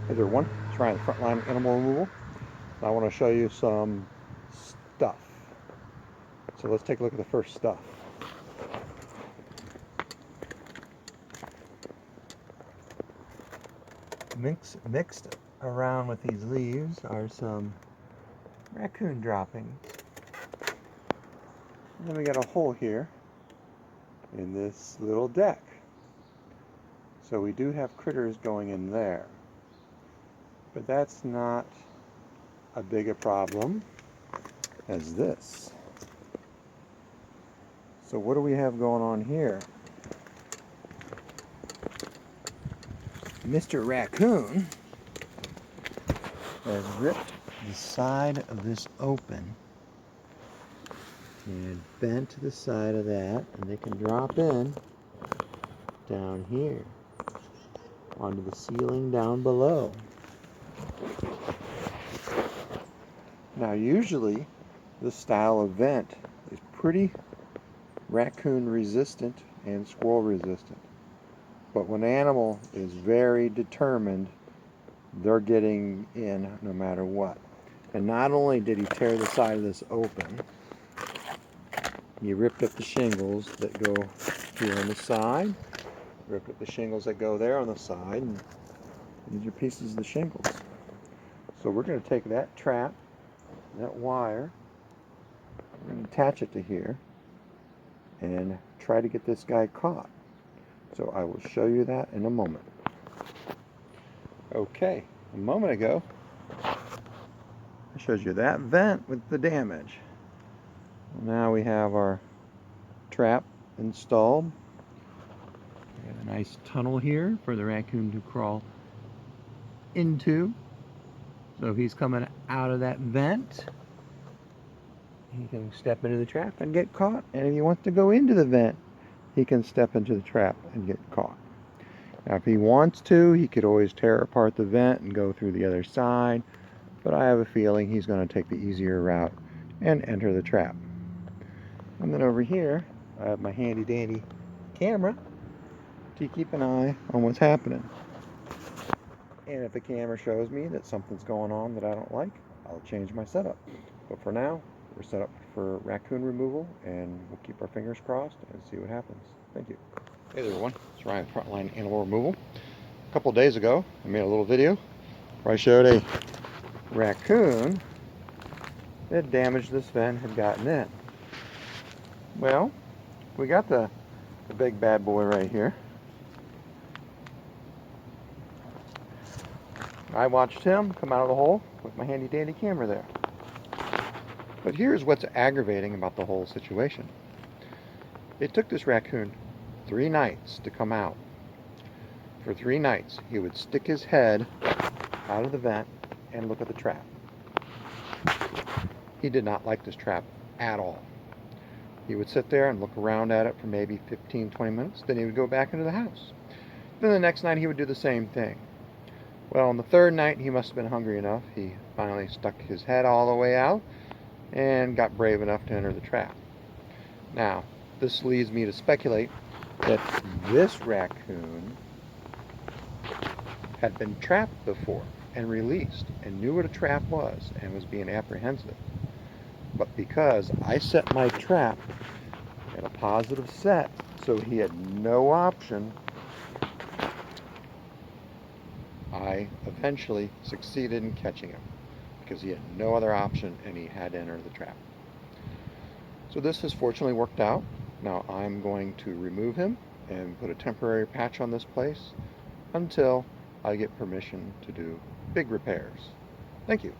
Hey there, everyone. It's Ryan, Frontline Animal Removal. I want to show you some stuff. So let's take a look at the first stuff. Mixed around with these leaves are some raccoon droppings. And then we got a hole here in this little deck. So we do have critters going in there. But that's not a big a problem as this. So what do we have going on here? Mr. Raccoon has ripped the side of this open and bent to the side of that, and they can drop in down here onto the ceiling down below. Now usually this style of vent is pretty raccoon resistant and squirrel resistant. But when an animal is very determined, they're getting in no matter what. And not only did he tear the side of this open, he ripped up the shingles that go here on the side, ripped up the shingles that go there on the side, and these are pieces of the shingles. So we're going to take that trap, that wire, we're going to attach it to here, and try to get this guy caught. So I will show you that in a moment. Okay, a moment ago, I showed you that vent with the damage. Now we have our trap installed. We have a nice tunnel here for the raccoon to crawl into. So if he's coming out of that vent, he can step into the trap and get caught. And if he wants to go into the vent, he can step into the trap and get caught. Now if he wants to, he could always tear apart the vent and go through the other side, but I have a feeling he's going to take the easier route and enter the trap. And then over here, I have my handy dandy camera to keep an eye on what's happening. And if the camera shows me that something's going on that I don't like, I'll change my setup. But for now, we're set up for raccoon removal, and we'll keep our fingers crossed and see what happens. Thank you. Hey there, everyone. It's Ryan, Frontline Animal Removal. A couple days ago, I made a little video where I showed a raccoon that damaged this vent had gotten in. Well, we got the big bad boy right here. I watched him come out of the hole with my handy dandy camera there. But here's what's aggravating about the whole situation. It took this raccoon 3 nights to come out. For 3 nights, he would stick his head out of the vent and look at the trap. He did not like this trap at all. He would sit there and look around at it for maybe 15-20 minutes, then he would go back into the house. Then the next night he would do the same thing. Well, on the 3rd night he must have been hungry enough. He finally stuck his head all the way out and got brave enough to enter the trap. Now, this leads me to speculate that this raccoon had been trapped before and released and knew what a trap was and was being apprehensive. But because I set my trap at a positive set, so he had no option, I eventually succeeded in catching him because he had no other option and he had to enter the trap. So this has fortunately worked out. Now I'm going to remove him and put a temporary patch on this place until I get permission to do big repairs. Thank you.